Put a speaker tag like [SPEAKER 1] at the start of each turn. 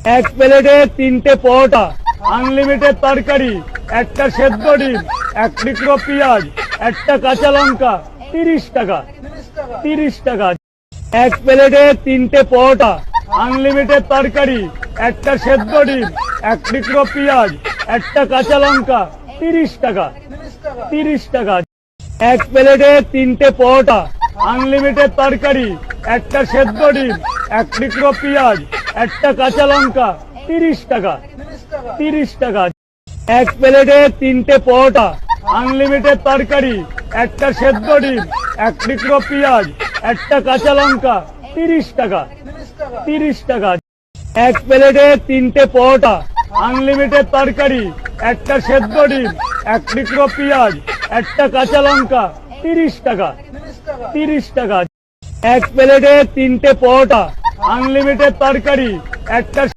[SPEAKER 1] এক প্লেটে 3টে পরোটা, আনলিমিটেড তরকারি, একটা সেদ্ধ ডিম, এক টুকরো পেঁয়াজ, একটা কাঁচা লঙ্কা, 30 টাকা। 30 টাকা। এক প্লেটে 3টে পরোটা, আনলিমিটেড তরকারি, একটা সেদ্ধ ডিম, এক টুকরো পেঁয়াজ, একটা কাঁচা লঙ্কা, 30 টাকা। 30 টাকা। এক প্লেটে 3টে পরোটা, আনলিমিটেড তরকারি, একটা সেদ্ধ ডিম, এক টুকরো পেঁয়াজ, একটা কাঁচা লঙ্কা, 30 টাকা। 30 টাকা। এক প্লেটে 3টে পরোটা, আনলিমিটেড তরকারি, একটা সেদ্ধ ডিম, এক টুকরো পেঁয়াজ, একটা কাঁচা লঙ্কা, 30 টাকা। 30 টাকা। এক প্লেটে 3টে পরোটা, আনলিমিটেড তরকারি, একটা সেদ্ধ ডিম, এক টুকরো পেঁয়াজ, একটা কাঁচা লঙ্কা, 30 টাকা। 30 টাকা। এক প্লেটে 3টে পরোটা, আনলিমিটেড তরকারি, একটা